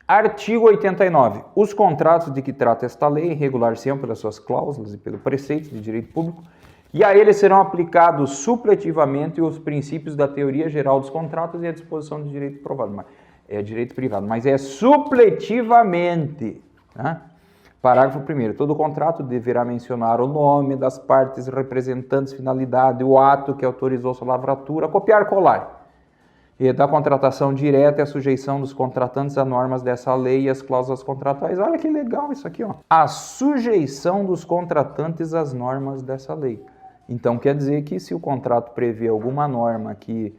Artigo 89. Os contratos de que trata esta lei regular-se-ão pelas suas cláusulas e pelo preceito de direito público, e a eles serão aplicados supletivamente os princípios da teoria geral dos contratos e a disposição de direito privado. É direito privado, mas é supletivamente. Né? Parágrafo 1º. Todo contrato deverá mencionar o nome das partes representantes, finalidade, o ato que autorizou sua lavratura, copiar, colar. E da contratação direta e a sujeição dos contratantes a normas dessa lei e as cláusulas contratuais. Olha que legal isso aqui, ó. A sujeição dos contratantes às normas dessa lei. Então, quer dizer que se o contrato prevê alguma norma que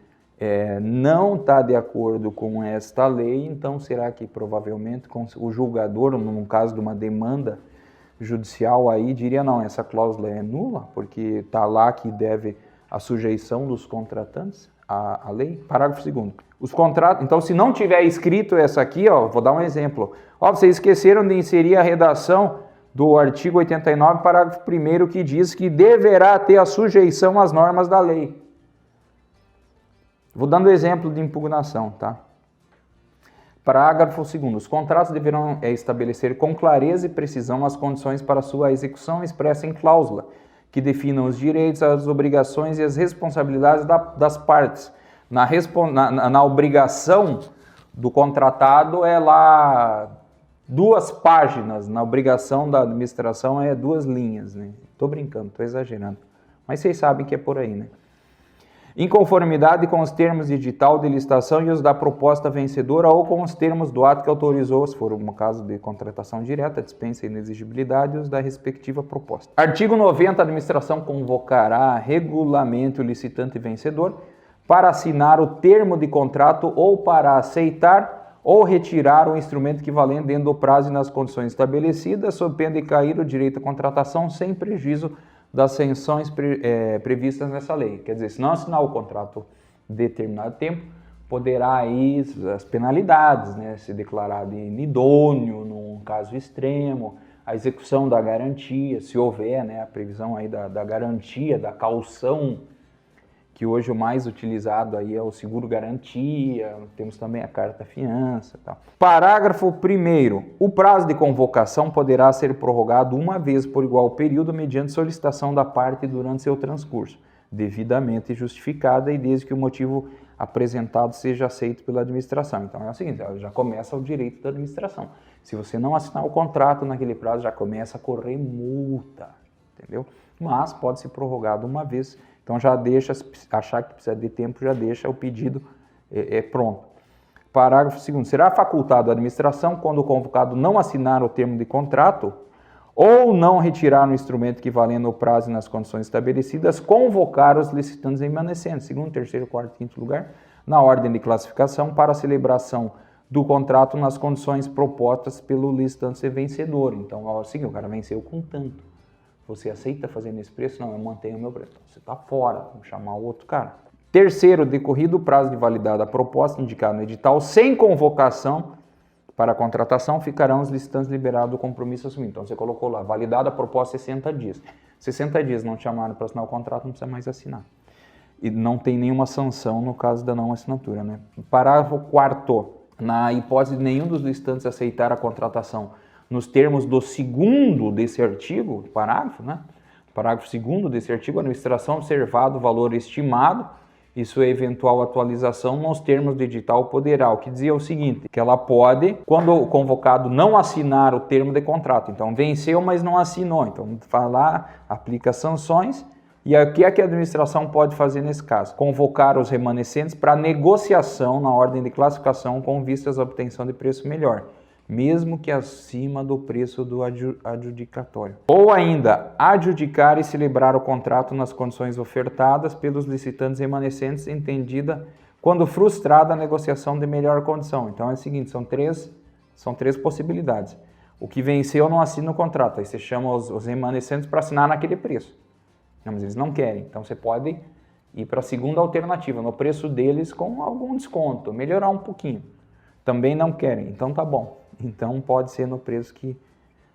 não está de acordo com esta lei, então será que provavelmente o julgador, no caso de uma demanda judicial aí, diria, não, essa cláusula é nula, porque está lá que deve a sujeição dos contratantes à lei? Parágrafo 2º. Os contratos, então, se não tiver escrito essa aqui, ó, vou dar um exemplo. Ó, vocês esqueceram de inserir a redação do artigo 89, parágrafo 1º, que diz que deverá ter a sujeição às normas da lei. Vou dando exemplo de impugnação, tá? Parágrafo 2º. Os contratos deverão estabelecer com clareza e precisão as condições para sua execução expressa em cláusula, que definam os direitos, as obrigações e as responsabilidades das partes. Na obrigação do contratado é lá 2 páginas, na obrigação da administração é 2 linhas, né? Tô brincando, tô exagerando, mas vocês sabem que é por aí, né? Em conformidade com os termos de edital de licitação e os da proposta vencedora ou com os termos do ato que autorizou, se for um caso de contratação direta, dispensa e inexigibilidade, os da respectiva proposta. Artigo 90. A administração convocará regularmente o licitante vencedor para assinar o termo de contrato ou para aceitar ou retirar o instrumento equivalente dentro do prazo e nas condições estabelecidas, sob pena de cair o direito à contratação sem prejuízo das sanções previstas nessa lei. Quer dizer, se não assinar o contrato determinado tempo, poderá ir as penalidades, né? Se declarar de inidôneo num caso extremo, a execução da garantia, se houver, né, a previsão aí da garantia, da caução, que hoje o mais utilizado aí é o seguro-garantia, temos também a carta-fiança e tal. Parágrafo 1º. O prazo de convocação poderá ser prorrogado uma vez por igual período mediante solicitação da parte durante seu transcurso, devidamente justificada e desde que o motivo apresentado seja aceito pela administração. Então é o seguinte, já começa o direito da administração. Se você não assinar o contrato naquele prazo, já começa a correr multa, entendeu? Mas pode ser prorrogado uma vez. Então já deixa, achar que precisa de tempo, já deixa o pedido pronto. Parágrafo 2º. Será facultado à administração, quando o convocado não assinar o termo de contrato ou não retirar o instrumento que valendo o prazo e nas condições estabelecidas, convocar os licitantes remanescentes, segundo, terceiro, quarto e quinto lugar, na ordem de classificação para a celebração do contrato nas condições propostas pelo licitante vencedor. Então, é o seguinte, o cara venceu com tanto. Você aceita fazer nesse preço? Não, eu mantenho o meu preço. Você está fora, vamos chamar o outro cara. Terceiro, decorrido o prazo de validade da proposta indicada no edital, sem convocação para a contratação, ficarão os licitantes liberados do compromisso assumido. Então, você colocou lá, validada a proposta 60 dias. 60 dias não te chamaram para assinar o contrato, não precisa mais assinar. E não tem nenhuma sanção no caso da não assinatura, né? Parágrafo 4º. Na hipótese de nenhum dos licitantes aceitar a contratação nos termos do 2º desse artigo, parágrafo, né? Parágrafo 2º desse artigo, a administração observado o valor estimado e sua eventual atualização nos termos do edital poderá, o que dizia o seguinte, que ela pode, quando o convocado não assinar o termo de contrato, então venceu, mas não assinou, então falar, aplica sanções, e o que é que a administração pode fazer nesse caso? Convocar os remanescentes para negociação na ordem de classificação com vistas à obtenção de preço melhor, mesmo que acima do preço do adjudicatório. Ou ainda, adjudicar e celebrar o contrato nas condições ofertadas pelos licitantes remanescentes, entendida quando frustrada a negociação de melhor condição. Então é o seguinte, são três possibilidades. O que venceu não assina o contrato, aí você chama os remanescentes para assinar naquele preço. Não, mas eles não querem, então você pode ir para a segunda alternativa, no preço deles com algum desconto, melhorar um pouquinho. Também não querem, então tá bom. Então pode ser no preço que,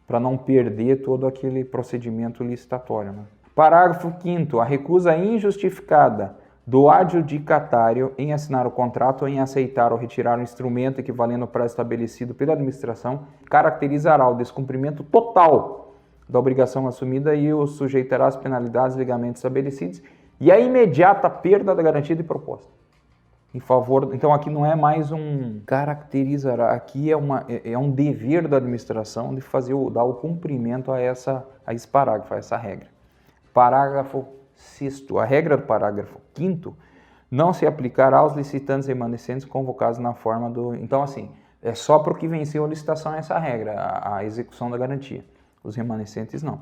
para não perder todo aquele procedimento licitatório, né? Parágrafo 5º. A recusa injustificada do adjudicatário em assinar o contrato ou em aceitar ou retirar o instrumento equivalente ao prazo estabelecido pela administração caracterizará o descumprimento total da obrigação assumida e o sujeitará às penalidades legalmente estabelecidas e a imediata perda da garantia de proposta. Em favor, então aqui não é mais um caracterizará, aqui é um dever da administração de dar o cumprimento a esse parágrafo, a essa regra. Parágrafo 6º. A regra do parágrafo 5º não se aplicará aos licitantes remanescentes convocados na forma do... Então, assim, é só para o que venceu a licitação essa regra, a execução da garantia. Os remanescentes não.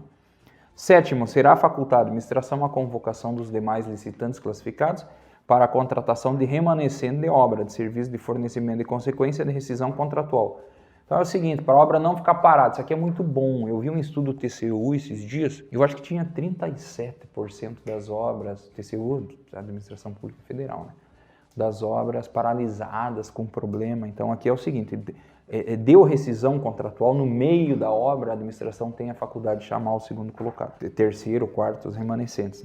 7º, será facultada à administração a convocação dos demais licitantes classificados para a contratação de remanescente de obra, de serviço de fornecimento e consequência de rescisão contratual. Então é o seguinte, para a obra não ficar parada, isso aqui é muito bom. Eu vi um estudo TCU esses dias, eu acho que tinha 37% das obras, TCU, da Administração Pública Federal, né? Das obras paralisadas com problema. Então aqui é o seguinte, deu rescisão contratual, no meio da obra a administração tem a faculdade de chamar o segundo colocado, terceiro, quarto, os remanescentes.